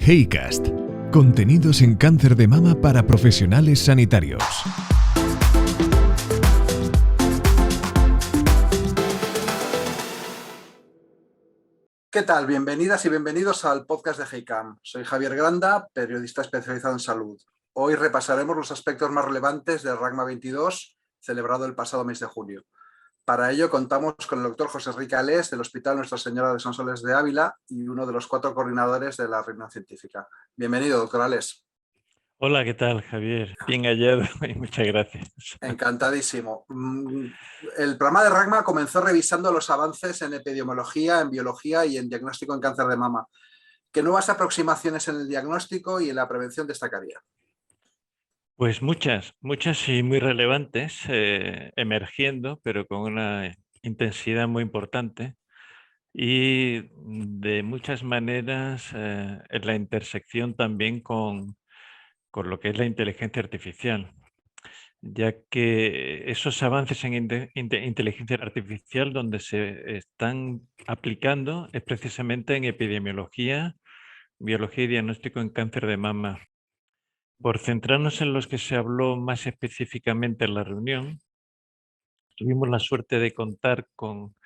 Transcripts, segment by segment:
Heycast. Contenidos en cáncer de mama para profesionales sanitarios. ¿Qué tal? Bienvenidas y bienvenidos al podcast de Heycam. Soy Javier Granda, periodista especializado en salud. Hoy repasaremos los aspectos más relevantes del RAGMA 22, celebrado el pasado mes de julio. Para ello contamos con el doctor José Enrique Alés del Hospital Nuestra Señora de Sonsoles de Ávila y uno de los 4 coordinadores de la reunión científica. Bienvenido, doctor Alés. Hola, ¿qué tal, Javier? Bien hallado y muchas gracias. Encantadísimo. El programa de RAGMA comenzó revisando los avances en epidemiología, en biología y en diagnóstico en cáncer de mama. ¿Qué nuevas aproximaciones en el diagnóstico y en la prevención destacaría? Pues muchas y muy relevantes, emergiendo, pero con una intensidad muy importante y de muchas maneras en la intersección también con lo que es la inteligencia artificial, ya que esos avances en inteligencia artificial donde se están aplicando es precisamente en epidemiología, biología y diagnóstico en cáncer de mama. Por centrarnos en los que se habló más específicamente en la reunión, tuvimos la suerte de contar con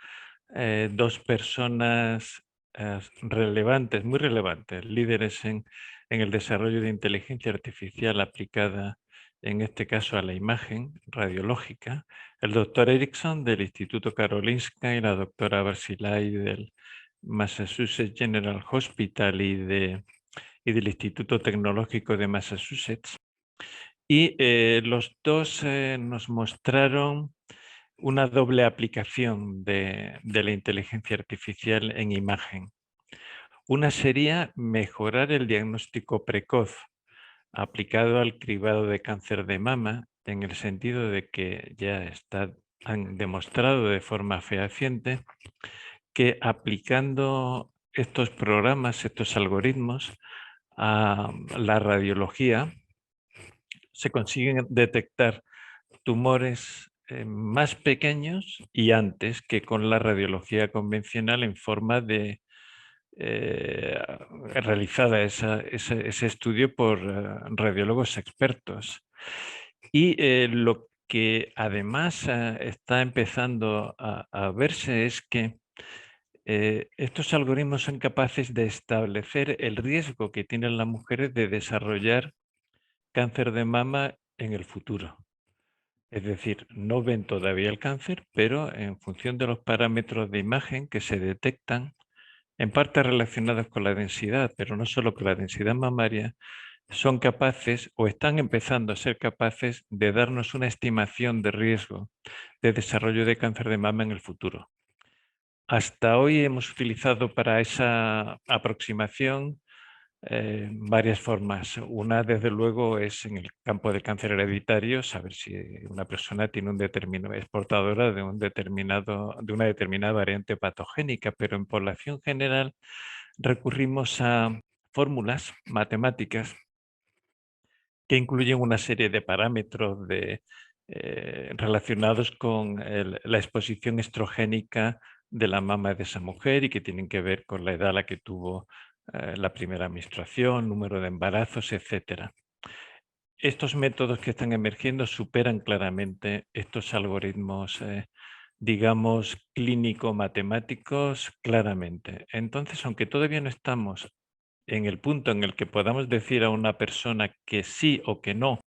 2 personas relevantes, muy relevantes, líderes en el desarrollo de inteligencia artificial aplicada, en este caso, a la imagen radiológica, el doctor Erickson del Instituto Karolinska y la doctora Barzilai del Massachusetts General Hospital y del Instituto Tecnológico de Massachusetts. Y los dos nos mostraron una doble aplicación de la inteligencia artificial en imagen. Una sería mejorar el diagnóstico precoz aplicado al cribado de cáncer de mama, en el sentido de que ya han demostrado de forma fehaciente que aplicando estos programas, estos algoritmos a la radiología, se consiguen detectar tumores más pequeños y antes que con la radiología convencional en forma de realizada ese estudio por radiólogos expertos. Y lo que además está empezando a verse es que estos algoritmos son capaces de establecer el riesgo que tienen las mujeres de desarrollar cáncer de mama en el futuro. Es decir, no ven todavía el cáncer, pero en función de los parámetros de imagen que se detectan, en parte relacionados con la densidad, pero no solo con la densidad mamaria, son capaces o están empezando a ser capaces de darnos una estimación de riesgo de desarrollo de cáncer de mama en el futuro. Hasta hoy hemos utilizado para esa aproximación varias formas. Una, desde luego, es en el campo del cáncer hereditario, saber si una persona tiene es portadora de una determinada variante patogénica, pero en población general recurrimos a fórmulas matemáticas que incluyen una serie de parámetros relacionados con la exposición estrogénica de la mama de esa mujer y que tienen que ver con la edad a la que tuvo la primera menstruación, número de embarazos, etc. Estos métodos que están emergiendo superan claramente estos algoritmos, digamos, clínico-matemáticos claramente. Entonces, aunque todavía no estamos en el punto en el que podamos decir a una persona que sí o que no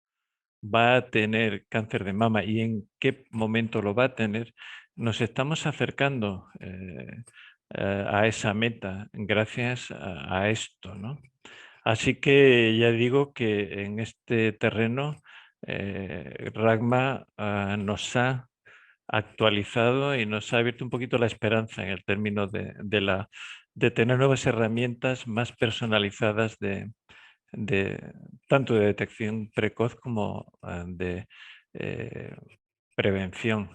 va a tener cáncer de mama y en qué momento lo va a tener, nos estamos acercando a esa meta gracias a esto, ¿no? Así que ya digo que en este terreno RAGMA nos ha actualizado y nos ha abierto un poquito la esperanza en el término de tener nuevas herramientas más personalizadas tanto de detección precoz como de prevención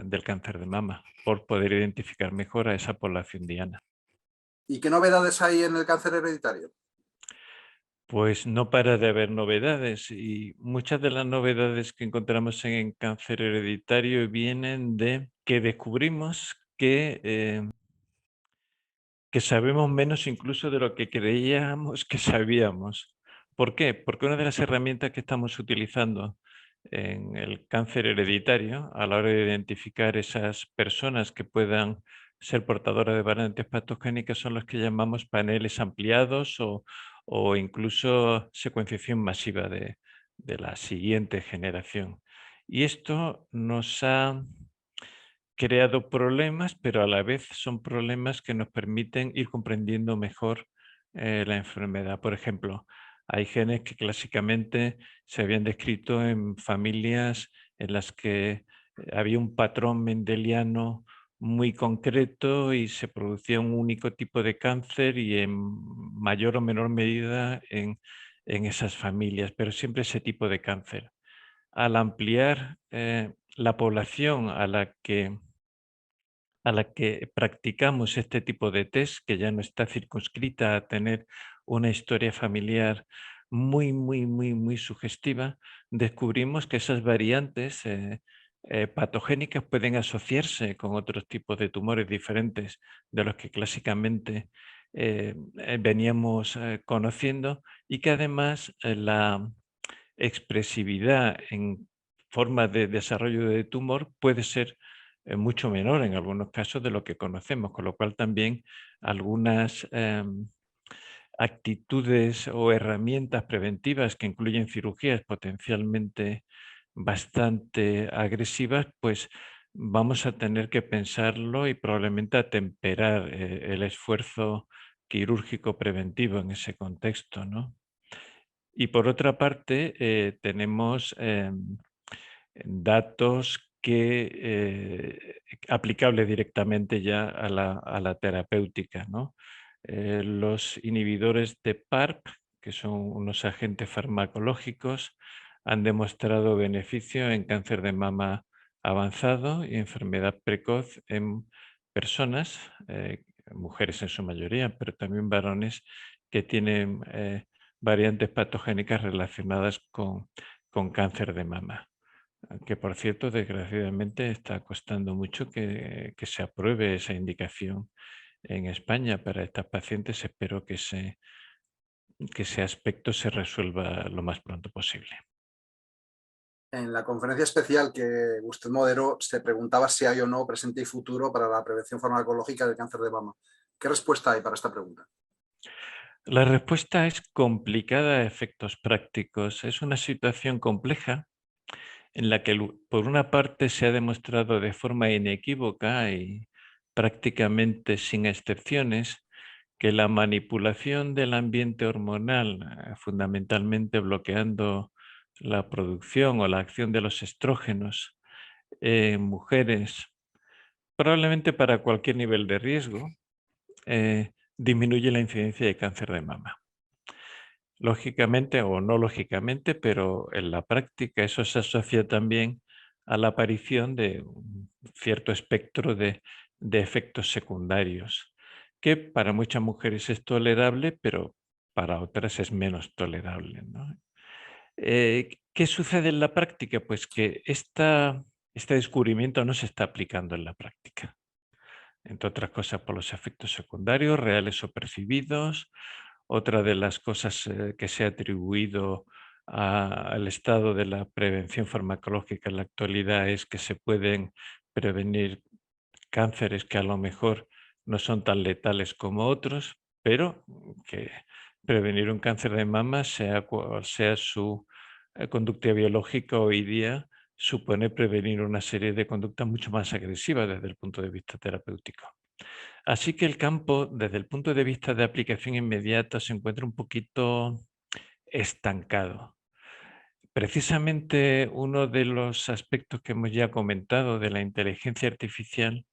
del cáncer de mama, por poder identificar mejor a esa población diana. ¿Y qué novedades hay en el cáncer hereditario? Pues no para de haber novedades y muchas de las novedades que encontramos en cáncer hereditario vienen de que descubrimos que que sabemos menos incluso de lo que creíamos que sabíamos. ¿Por qué? Porque una de las herramientas que estamos utilizando en el cáncer hereditario a la hora de identificar esas personas que puedan ser portadoras de variantes patogénicas son los que llamamos paneles ampliados o incluso secuenciación masiva de la siguiente generación. Y esto nos ha creado problemas, pero a la vez son problemas que nos permiten ir comprendiendo mejor la enfermedad. Por ejemplo, hay genes que clásicamente se habían descrito en familias en las que había un patrón mendeliano muy concreto y se producía un único tipo de cáncer y en mayor o menor medida en esas familias, pero siempre ese tipo de cáncer. Al ampliar la población a la que practicamos este tipo de test, que ya no está circunscrita a tener una historia familiar muy sugestiva, descubrimos que esas variantes patogénicas pueden asociarse con otros tipos de tumores diferentes de los que clásicamente veníamos conociendo y que además la expresividad en forma de desarrollo de tumor puede ser mucho menor en algunos casos de lo que conocemos, con lo cual también algunas actitudes o herramientas preventivas que incluyen cirugías potencialmente bastante agresivas, pues vamos a tener que pensarlo y probablemente atemperar el esfuerzo quirúrgico preventivo en ese contexto, ¿no? Y por otra parte, tenemos datos que aplicables directamente ya a la terapéutica, ¿no? Los inhibidores de PARP, que son unos agentes farmacológicos, han demostrado beneficio en cáncer de mama avanzado y enfermedad precoz en personas, mujeres en su mayoría, pero también varones que tienen variantes patogénicas relacionadas con cáncer de mama. Que por cierto, desgraciadamente está costando mucho que se apruebe esa indicación en España para estas pacientes. Espero que ese aspecto se resuelva lo más pronto posible. En la conferencia especial que usted moderó, se preguntaba si hay o no presente y futuro para la prevención farmacológica del cáncer de mama. ¿Qué respuesta hay para esta pregunta? La respuesta es complicada a efectos prácticos. Es una situación compleja en la que, por una parte, se ha demostrado de forma inequívoca y prácticamente sin excepciones que la manipulación del ambiente hormonal, fundamentalmente bloqueando la producción o la acción de los estrógenos en mujeres, probablemente para cualquier nivel de riesgo, disminuye la incidencia de cáncer de mama. Lógicamente o no lógicamente, pero en la práctica eso se asocia también a la aparición de un cierto espectro de efectos secundarios, que para muchas mujeres es tolerable, pero para otras es menos tolerable, ¿no? ¿Qué sucede en la práctica? Pues que este descubrimiento no se está aplicando en la práctica, entre otras cosas por los efectos secundarios, reales o percibidos. Otra de las cosas que se ha atribuido al estado de la prevención farmacológica en la actualidad es que se pueden prevenir cánceres que a lo mejor no son tan letales como otros, pero que prevenir un cáncer de mama, sea cual sea su conducta biológica hoy día, supone prevenir una serie de conductas mucho más agresivas desde el punto de vista terapéutico. Así que el campo, desde el punto de vista de aplicación inmediata, se encuentra un poquito estancado. Precisamente uno de los aspectos que hemos ya comentado de la inteligencia artificial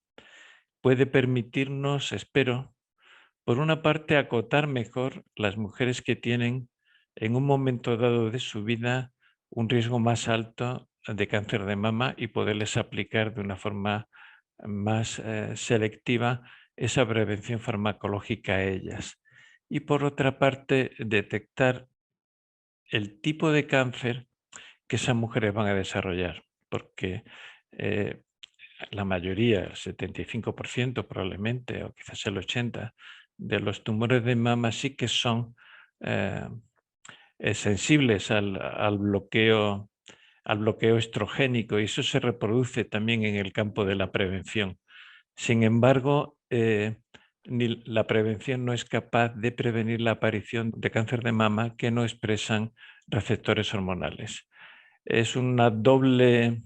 puede permitirnos, espero, por una parte, acotar mejor las mujeres que tienen en un momento dado de su vida un riesgo más alto de cáncer de mama y poderles aplicar de una forma más selectiva esa prevención farmacológica a ellas. Y por otra parte, detectar el tipo de cáncer que esas mujeres van a desarrollar, porque la mayoría, el 75% probablemente, o quizás el 80%, de los tumores de mama sí que son sensibles al bloqueo estrogénico, y eso se reproduce también en el campo de la prevención. Sin embargo, ni la prevención no es capaz de prevenir la aparición de cáncer de mama que no expresan receptores hormonales. Es una doble,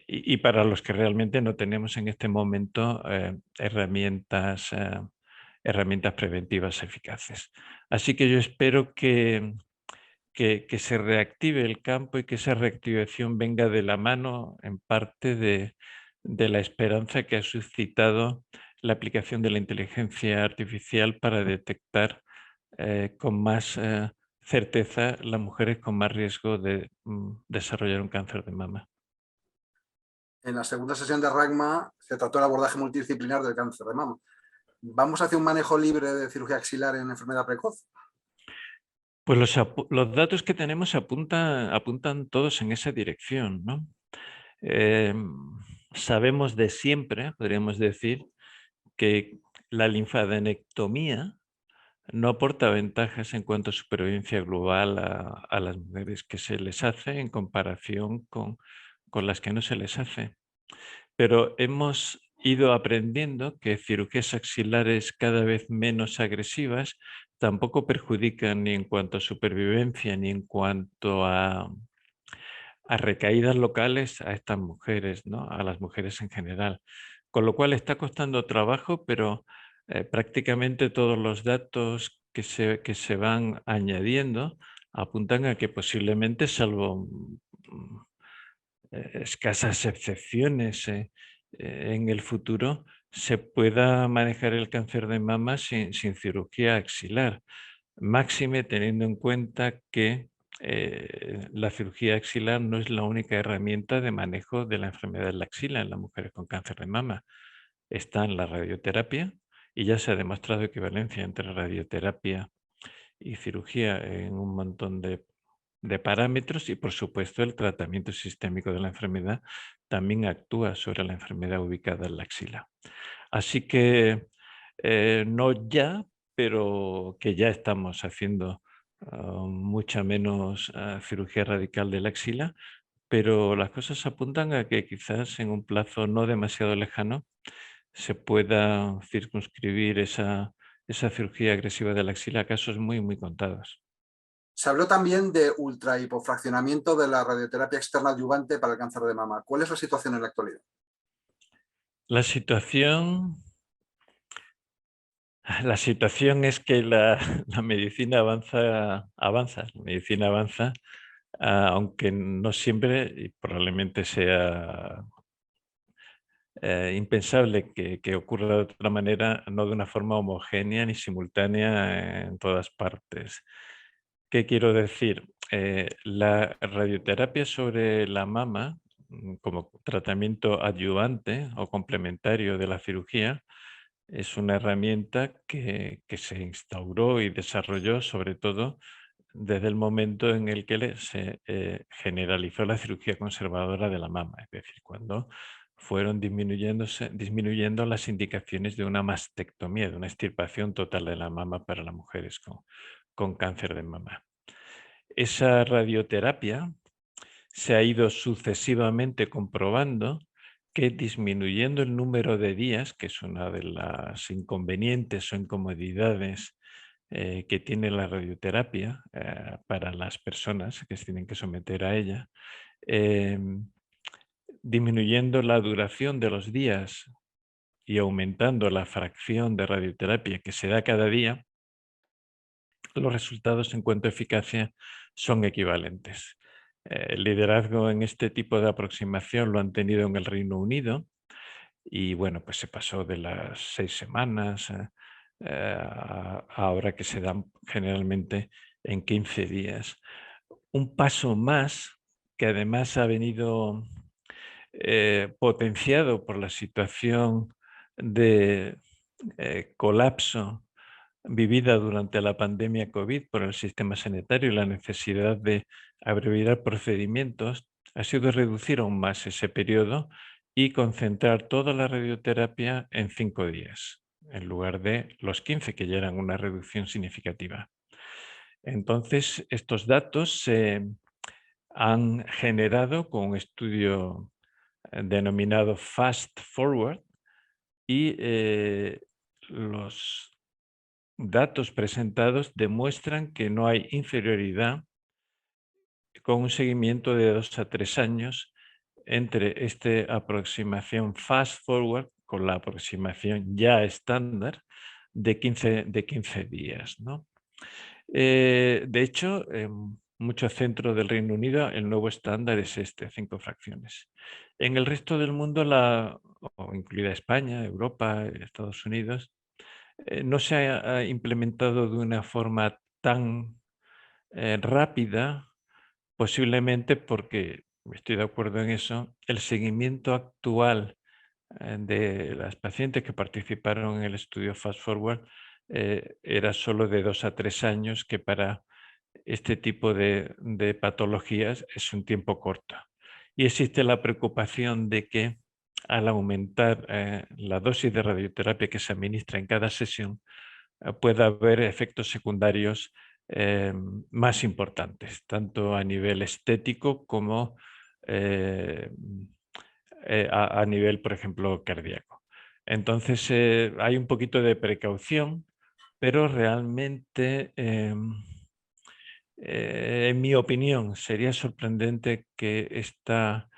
y para los que realmente no tenemos en este momento herramientas preventivas eficaces. Así que yo espero que se reactive el campo y que esa reactivación venga de la mano, en parte, de la esperanza que ha suscitado la aplicación de la inteligencia artificial para detectar con más certeza las mujeres con más riesgo de desarrollar un cáncer de mama. En la segunda sesión de RAGMA se trató el abordaje multidisciplinar del cáncer de mama. ¿Vamos hacia un manejo libre de cirugía axilar en enfermedad precoz? Pues los datos que tenemos apuntan todos en esa dirección, ¿no? Sabemos de siempre, podríamos decir, que la linfadenectomía no aporta ventajas en cuanto a supervivencia global a las mujeres que se les hace en comparación con las que no se les hace. Pero hemos ido aprendiendo que cirugías axilares cada vez menos agresivas tampoco perjudican ni en cuanto a supervivencia ni en cuanto a recaídas locales a estas mujeres, ¿no? A las mujeres en general. Con lo cual está costando trabajo, pero prácticamente todos los datos que se van añadiendo apuntan a que posiblemente, salvo escasas excepciones en el futuro, se pueda manejar el cáncer de mama sin cirugía axilar. Máxime teniendo en cuenta que la cirugía axilar no es la única herramienta de manejo de la enfermedad de la axila en las mujeres con cáncer de mama. Está en la radioterapia, y ya se ha demostrado equivalencia entre radioterapia y cirugía en un montón de parámetros, y por supuesto el tratamiento sistémico de la enfermedad también actúa sobre la enfermedad ubicada en la axila. Así que no ya, pero que ya estamos haciendo mucha menos cirugía radical de la axila, pero las cosas apuntan a que quizás en un plazo no demasiado lejano se pueda circunscribir esa cirugía agresiva de la axila a casos muy, muy contados. Se habló también de ultrahipofraccionamiento de la radioterapia externa adyuvante para el cáncer de mama. ¿Cuál es la situación en la actualidad? La situación es que la medicina avanza, la medicina avanza, aunque no siempre, y probablemente sea impensable que ocurra de otra manera, no de una forma homogénea ni simultánea en todas partes. ¿Qué quiero decir? La radioterapia sobre la mama, como tratamiento adyuvante o complementario de la cirugía, es una herramienta que se instauró y desarrolló sobre todo desde el momento en el que se generalizó la cirugía conservadora de la mama, es decir, cuando fueron disminuyendo las indicaciones de una mastectomía, de una extirpación total de la mama para las mujeres con cáncer de mama. Esa radioterapia se ha ido sucesivamente comprobando que disminuyendo el número de días, que es una de las inconvenientes o incomodidades que tiene la radioterapia para las personas que se tienen que someter a ella, disminuyendo la duración de los días y aumentando la fracción de radioterapia que se da cada día, los resultados en cuanto a eficacia son equivalentes. El liderazgo en este tipo de aproximación lo han tenido en el Reino Unido, y bueno, pues se pasó de las 6 semanas ahora que se dan generalmente en 15 días. Un paso más que además ha venido potenciado por la situación de colapso vivida durante la pandemia COVID por el sistema sanitario y la necesidad de abreviar procedimientos, ha sido reducir aún más ese periodo y concentrar toda la radioterapia en 5 días. en lugar de los 15, que ya eran una reducción significativa. Entonces, estos datos se han generado con un estudio denominado Fast Forward y los datos presentados demuestran que no hay inferioridad con un seguimiento de 2 a 3 años entre esta aproximación fast forward con la aproximación ya estándar de 15 días, ¿no? De hecho, en muchos centros del Reino Unido el nuevo estándar es 5 fracciones. En el resto del mundo, incluida España, Europa, Estados Unidos, no se ha implementado de una forma tan rápida, posiblemente porque, estoy de acuerdo en eso, el seguimiento actual de las pacientes que participaron en el estudio Fast Forward era solo de 2 a 3 años, que para este tipo de patologías es un tiempo corto. Y existe la preocupación de que al aumentar la dosis de radioterapia que se administra en cada sesión, pueda haber efectos secundarios más importantes, tanto a nivel estético como a nivel, por ejemplo, cardíaco. Entonces, hay un poquito de precaución, pero realmente, en mi opinión, sería sorprendente que esta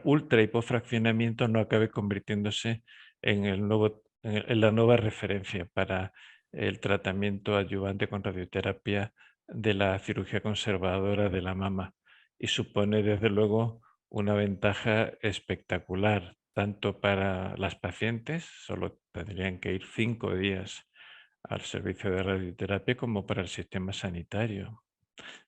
ultra hipofraccionamiento no acabe convirtiéndose en la nueva referencia para el tratamiento adyuvante con radioterapia de la cirugía conservadora de la mama, y supone desde luego una ventaja espectacular, tanto para las pacientes, solo tendrían que ir 5 días al servicio de radioterapia, como para el sistema sanitario.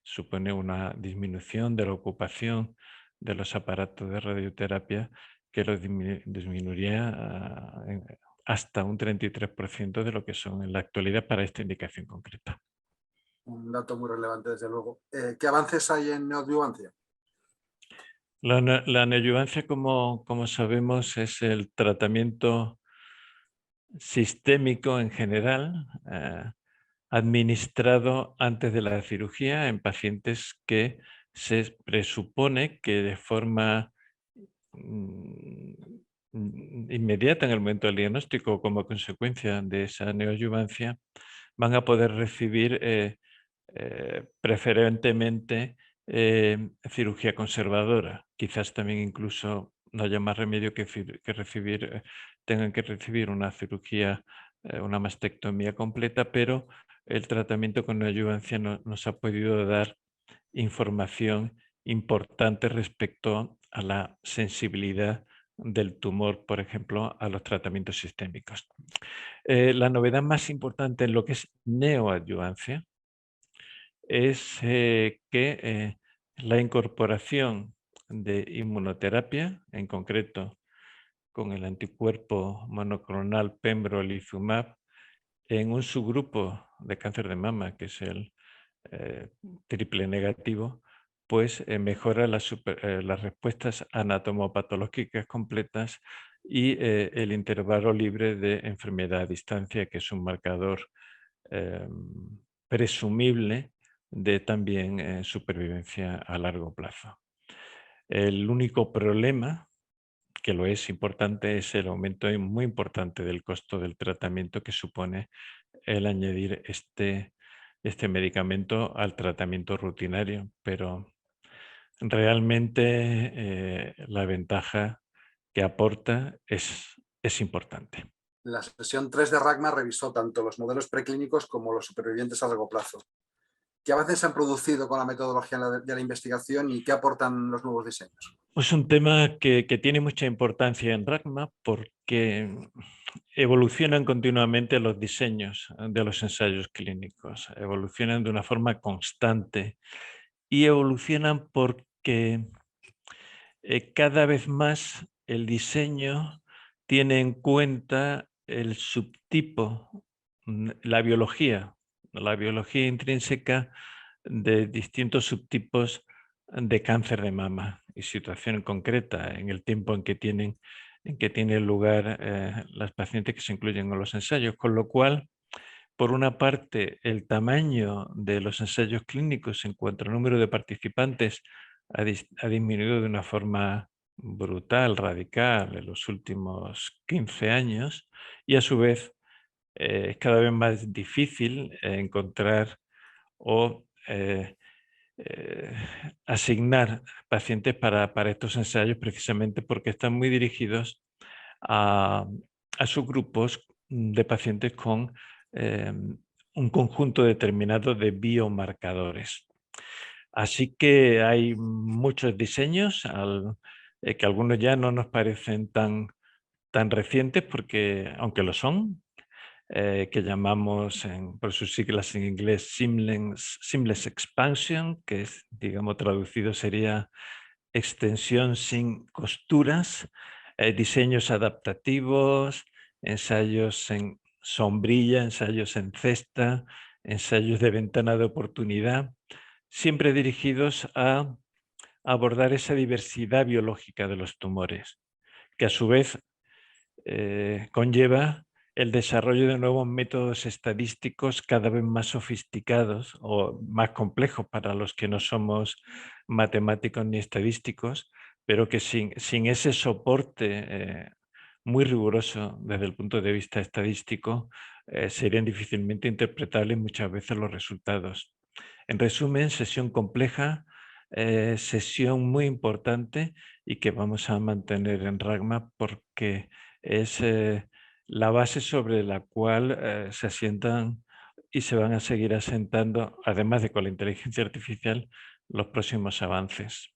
Supone una disminución de la ocupación de los aparatos de radioterapia que los disminuiría hasta un 33% de lo que son en la actualidad para esta indicación concreta. Un dato muy relevante, desde luego. ¿Qué avances hay en neoadyuvancia? La neoadyuvancia, como sabemos, es el tratamiento sistémico en general, administrado antes de la cirugía en pacientes que se presupone que de forma inmediata en el momento del diagnóstico, como consecuencia de esa neoadyuvancia, van a poder recibir preferentemente cirugía conservadora. Quizás también incluso no haya más remedio que recibir, tengan que recibir una cirugía, una mastectomía completa, pero el tratamiento con neoadyuvancia nos ha podido dar información importante respecto a la sensibilidad del tumor, por ejemplo, a los tratamientos sistémicos. La novedad más importante en lo que es neoadyuvancia es que la incorporación de inmunoterapia, en concreto con el anticuerpo monoclonal pembrolizumab, en un subgrupo de cáncer de mama, que es el triple negativo, pues mejora las respuestas anatomopatológicas completas y el intervalo libre de enfermedad a distancia, que es un marcador presumible de también supervivencia a largo plazo. El único problema, que lo es importante, es el aumento muy importante del costo del tratamiento que supone el añadir este medicamento al tratamiento rutinario, pero realmente la ventaja que aporta es importante. La sesión 3 de RACMA revisó tanto los modelos preclínicos como los supervivientes a largo plazo. ¿Qué avances se han producido con la metodología de la investigación y qué aportan los nuevos diseños? Es un tema que tiene mucha importancia en RACMA porque evolucionan continuamente los diseños de los ensayos clínicos, evolucionan de una forma constante y evolucionan porque cada vez más el diseño tiene en cuenta el subtipo, la biología intrínseca de distintos subtipos de cáncer de mama y situación concreta en el tiempo en que tienen en que tienen lugar las pacientes que se incluyen en los ensayos, con lo cual, por una parte, el tamaño de los ensayos clínicos en cuanto al número de participantes ha disminuido de una forma brutal, radical, en los últimos 15 años, y a su vez es cada vez más difícil encontrar o asignar pacientes para estos ensayos, precisamente porque están muy dirigidos a subgrupos de pacientes con un conjunto determinado de biomarcadores. Así que hay muchos diseños, que algunos ya no nos parecen tan recientes, porque aunque lo son, que llamamos por sus siglas en inglés Seamless Expansion, que es, digamos, traducido sería extensión sin costuras, diseños adaptativos, ensayos en sombrilla, ensayos en cesta, ensayos de ventana de oportunidad, siempre dirigidos a abordar esa diversidad biológica de los tumores, que a su vez conlleva el desarrollo de nuevos métodos estadísticos cada vez más sofisticados o más complejos para los que no somos matemáticos ni estadísticos, pero que sin ese soporte muy riguroso desde el punto de vista estadístico serían difícilmente interpretables muchas veces los resultados. En resumen, sesión compleja, sesión muy importante y que vamos a mantener en RAGMA porque es la base sobre la cual se asientan y se van a seguir asentando, además de con la inteligencia artificial, los próximos avances.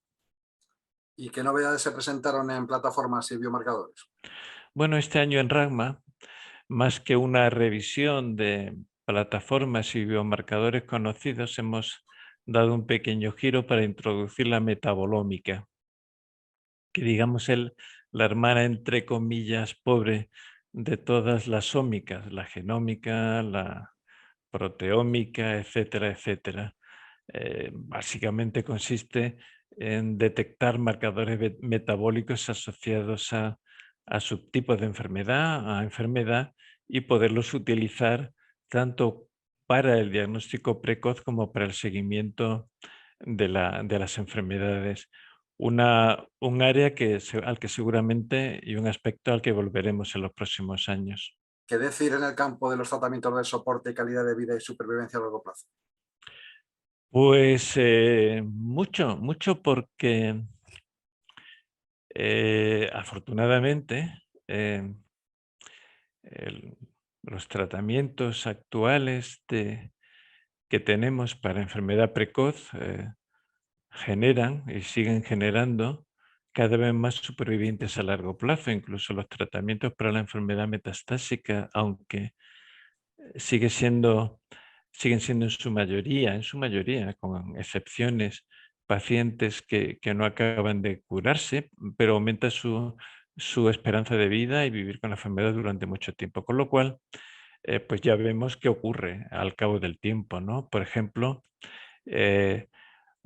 ¿Y qué novedades se presentaron en plataformas y biomarcadores? Bueno, este año en RAGMA, más que una revisión de plataformas y biomarcadores conocidos, hemos dado un pequeño giro para introducir la metabolómica, que digamos la hermana, entre comillas, pobre de todas las ómicas, la genómica, la proteómica, etcétera, etcétera. Básicamente consiste en detectar marcadores metabólicos asociados a subtipos de enfermedad, a enfermedad, y poderlos utilizar tanto para el diagnóstico precoz como para el seguimiento de las enfermedades. Un área al que seguramente y un aspecto al que volveremos en los próximos años. ¿Qué decir en el campo de los tratamientos de soporte y calidad de vida y supervivencia a largo plazo? Pues mucho porque afortunadamente los tratamientos actuales que tenemos para enfermedad precoz generan y siguen generando cada vez más supervivientes a largo plazo. Incluso los tratamientos para la enfermedad metastásica, aunque siguen siendo en su mayoría, con excepciones, pacientes que no acaban de curarse, pero aumenta su esperanza de vida y vivir con la enfermedad durante mucho tiempo. Con lo cual, pues ya vemos qué ocurre al cabo del tiempo, ¿no? Por ejemplo,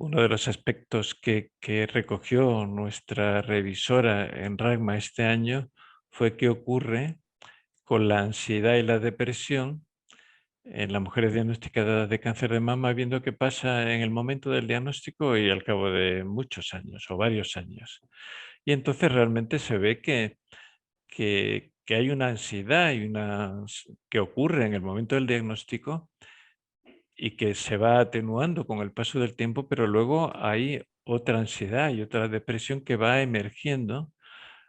uno de los aspectos que recogió nuestra revisora en RAGMA este año fue qué ocurre con la ansiedad y la depresión en las mujeres diagnosticadas de cáncer de mama, viendo qué pasa en el momento del diagnóstico y al cabo de muchos años o varios años. Y entonces realmente se ve que hay una ansiedad que ocurre en el momento del diagnóstico y que se va atenuando con el paso del tiempo, pero luego hay otra ansiedad y otra depresión que va emergiendo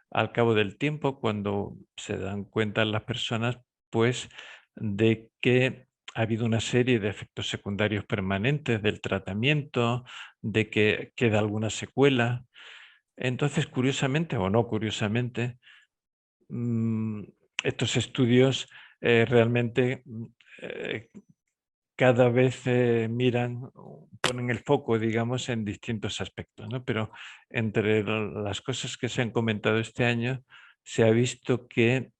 al cabo del tiempo cuando se dan cuenta las personas, pues, de que ha habido una serie de efectos secundarios permanentes del tratamiento, de que queda alguna secuela. Entonces, curiosamente o no curiosamente, mm, estos estudios realmente cada vez ponen el foco, digamos, en distintos aspectos, ¿no? Pero entre las cosas que se han comentado este año, se ha visto que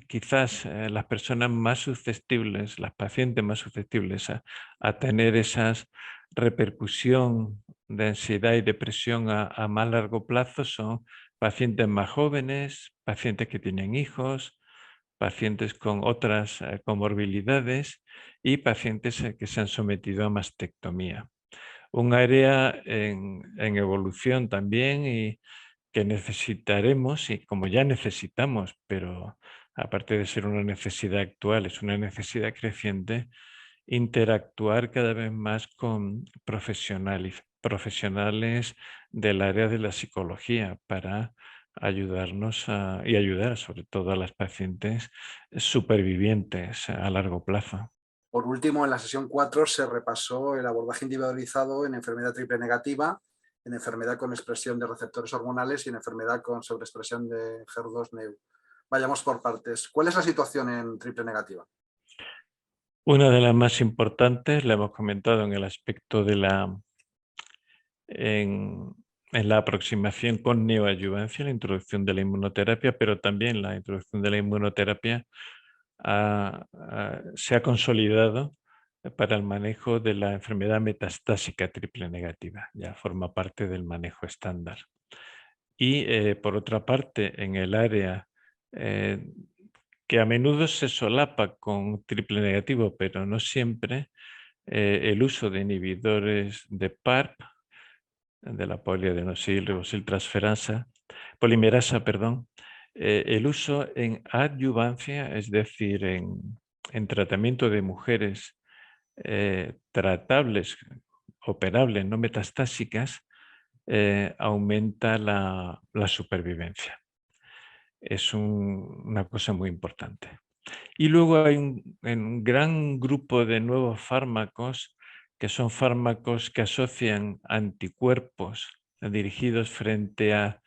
quizás las personas más susceptibles, las pacientes más susceptibles a tener esas repercusión de ansiedad y depresión a más largo plazo son pacientes más jóvenes, pacientes que tienen hijos, pacientes con otras comorbilidades y pacientes que se han sometido a mastectomía. Un área en evolución también y que necesitaremos, y como ya necesitamos, pero aparte de ser una necesidad actual, es una necesidad creciente, interactuar cada vez más con profesionales del área de la psicología para ayudarnos y ayudar sobre todo a las pacientes supervivientes a largo plazo. Por último, en la sesión 4 se repasó el abordaje individualizado en enfermedad triple negativa, en enfermedad con expresión de receptores hormonales y en enfermedad con sobreexpresión de HER2-Neu. Vayamos por partes. ¿Cuál es la situación en triple negativa? Una de las más importantes, la hemos comentado en el aspecto de en la aproximación con neoadyuvancia, la introducción de la inmunoterapia, pero también la introducción de la inmunoterapia se ha consolidado para el manejo de la enfermedad metastásica triple negativa, ya forma parte del manejo estándar. Y por otra parte, en el área que a menudo se solapa con triple negativo, pero no siempre, el uso de inhibidores de PARP, de la polimerasa, perdón, el uso en adyuvancia, es decir, en tratamiento de mujeres tratables, operables, no metastásicas, aumenta la supervivencia. Es una cosa muy importante. Y luego hay un gran grupo de nuevos fármacos que son fármacos que asocian anticuerpos dirigidos frente a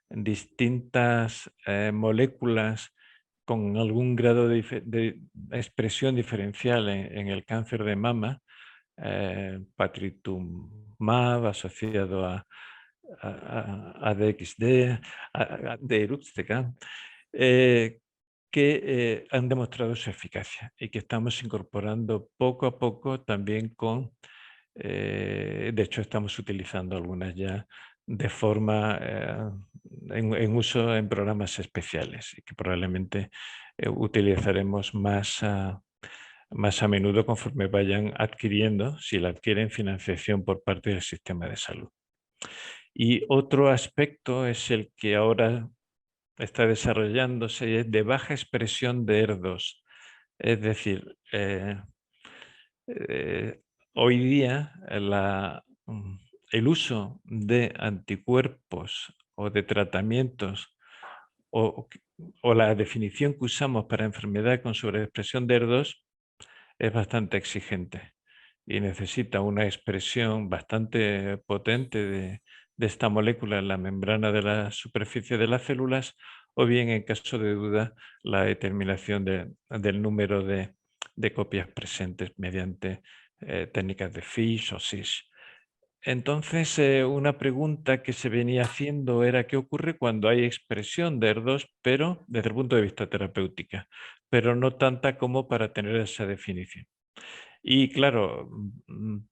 distintas moléculas con algún grado de expresión diferencial en el cáncer de mama, patritumab asociado a DXD, a deruxtecan, que han demostrado su eficacia y que estamos incorporando poco a poco también de hecho estamos utilizando algunas ya de forma en uso en programas especiales y que probablemente utilizaremos más a menudo conforme vayan adquiriendo, si la adquieren, financiación por parte del sistema de salud. Y otro aspecto es el que ahora está desarrollándose y es de baja expresión de ER2. Es decir, hoy día el uso de anticuerpos o de tratamientos o la definición que usamos para enfermedad con sobreexpresión de ER2 es bastante exigente y necesita una expresión bastante potente de esta molécula en la membrana de la superficie de las células, o bien, en caso de duda, la determinación del número de copias presentes mediante técnicas de FISH o SISH. Entonces, una pregunta que se venía haciendo era qué ocurre cuando hay expresión de ER2, pero desde el punto de vista terapéutica, pero no tanta como para tener esa definición. Y claro,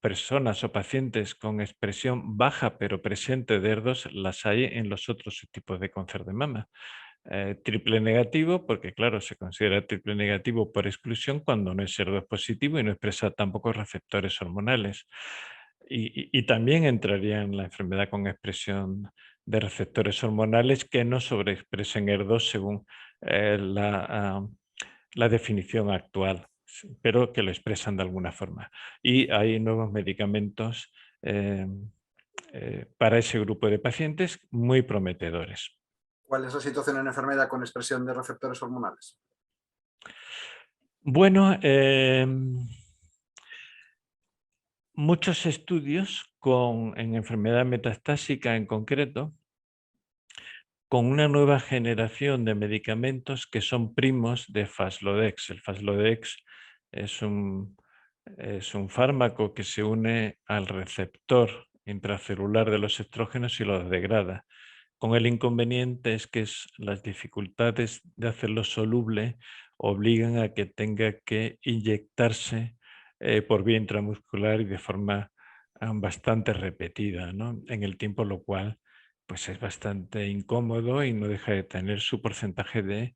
personas o pacientes con expresión baja pero presente de ER2 las hay en los otros tipos de cáncer de mama. Triple negativo, porque claro, se considera triple negativo por exclusión cuando no es ER2 positivo y no expresa tampoco receptores hormonales. Y también entraría en la enfermedad con expresión de receptores hormonales que no sobreexpresen ER2 según la definición actual, pero que lo expresan de alguna forma. Y hay nuevos medicamentos para ese grupo de pacientes muy prometedores. ¿Cuál es la situación en enfermedad con expresión de receptores hormonales? Bueno, muchos estudios en enfermedad metastásica en concreto, con una nueva generación de medicamentos que son primos de Faslodex. El Faslodex es un fármaco que se une al receptor intracelular de los estrógenos y los degrada. Con el inconveniente es que las dificultades de hacerlo soluble obligan a que tenga que inyectarse por vía intramuscular y de forma bastante repetida, ¿no? En el tiempo, lo cual pues es bastante incómodo y no deja de tener su porcentaje de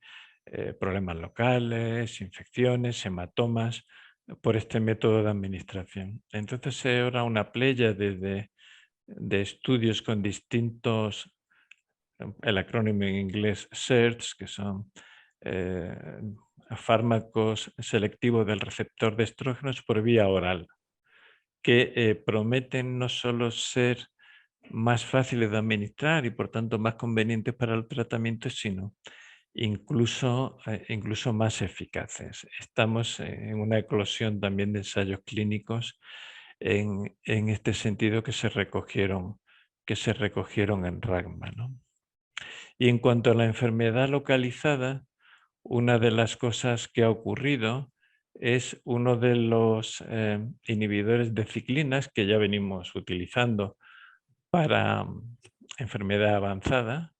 problemas locales, infecciones, hematomas, por este método de administración. Entonces ahora una playa de estudios con distintos, el acrónimo en inglés SERDs, que son fármacos selectivos del receptor de estrógenos por vía oral, que prometen no solo ser más fáciles de administrar y por tanto más convenientes para el tratamiento, sino incluso más eficaces. Estamos en una eclosión también de ensayos clínicos en este sentido que se recogieron en RAGMA, ¿no? Y en cuanto a la enfermedad localizada, una de las cosas que ha ocurrido es uno de los inhibidores de ciclinas que ya venimos utilizando para enfermedad avanzada,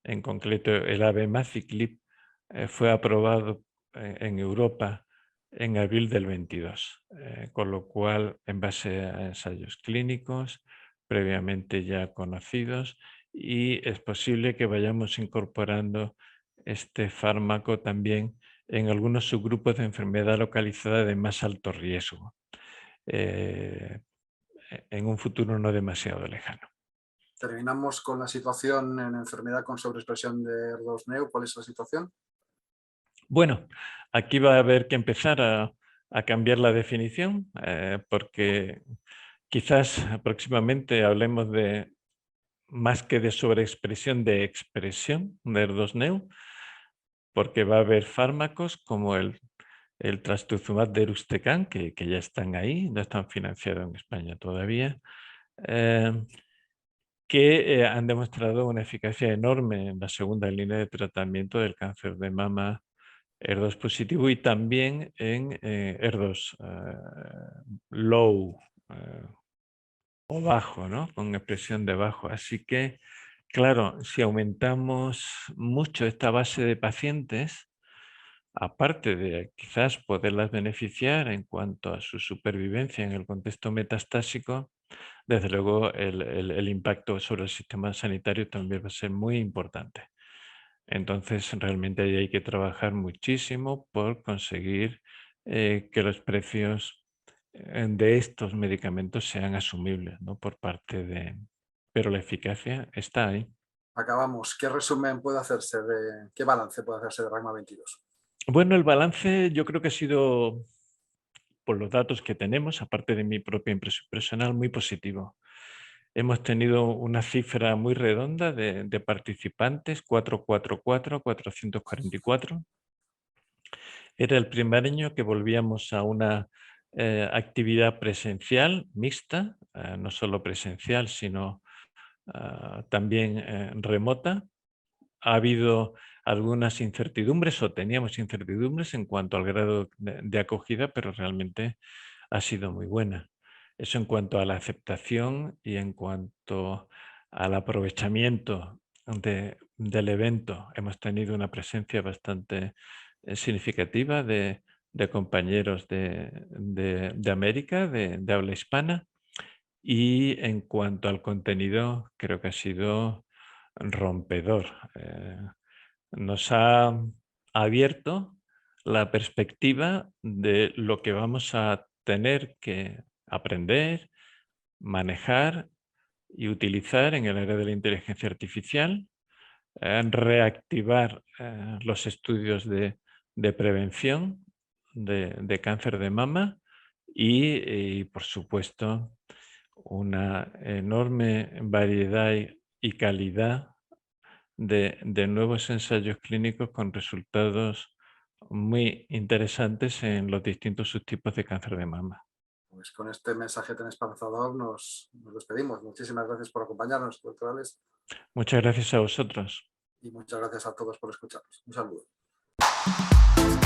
en concreto el abemaciclib, fue aprobado en Europa en abril del 22, con lo cual, en base a ensayos clínicos previamente ya conocidos, y es posible que vayamos incorporando este fármaco también en algunos subgrupos de enfermedad localizada de más alto riesgo, en un futuro no demasiado lejano. Terminamos con la situación en enfermedad con sobreexpresión de ER2-neu. ¿Cuál es la situación? Bueno, aquí va a haber que empezar a cambiar la definición, porque quizás próximamente hablemos de más que de sobreexpresión, de expresión de ER2-neu, porque va a haber fármacos como el trastuzumab deruxtecan, que ya están ahí, no están financiados en España todavía, que han demostrado una eficacia enorme en la segunda línea de tratamiento del cáncer de mama ER2 positivo y también en ER2 low o bajo, ¿no? Con expresión de bajo. Así que, claro, si aumentamos mucho esta base de pacientes, aparte de quizás poderlas beneficiar en cuanto a su supervivencia en el contexto metastásico, desde luego el impacto sobre el sistema sanitario también va a ser muy importante. Entonces, realmente ahí hay que trabajar muchísimo por conseguir que los precios de estos medicamentos sean asumibles, ¿no? Por parte de... Pero la eficacia está ahí. Acabamos. ¿Qué resumen puede hacerse qué balance puede hacerse de RAGMA 22? Bueno, el balance yo creo que ha sido, por los datos que tenemos, aparte de mi propia impresión personal, muy positivo. Hemos tenido una cifra muy redonda de participantes, 444. Era el primer año que volvíamos a una actividad presencial mixta, no solo presencial, sino también remota. Ha habido algunas incertidumbres o teníamos incertidumbres en cuanto al grado de acogida, pero realmente ha sido muy buena. Eso en cuanto a la aceptación y en cuanto al aprovechamiento del evento. Hemos tenido una presencia bastante significativa de compañeros de América, de habla hispana. Y en cuanto al contenido, creo que ha sido rompedor. Nos ha abierto la perspectiva de lo que vamos a tener que aprender, manejar y utilizar en el área de la inteligencia artificial, reactivar los estudios de prevención de cáncer de mama y por supuesto, una enorme variedad y calidad de nuevos ensayos clínicos con resultados muy interesantes en los distintos subtipos de cáncer de mama. Pues con este mensaje tan esperanzador nos despedimos. Muchísimas gracias por acompañarnos, doctor Alex. Muchas gracias a vosotros. Y muchas gracias a todos por escucharnos. Un saludo.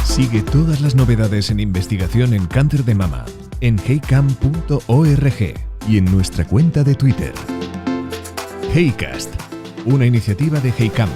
Sigue todas las novedades en investigación en cáncer de mama en heycam.org y en nuestra cuenta de Twitter. Heycast, una iniciativa de Heycam.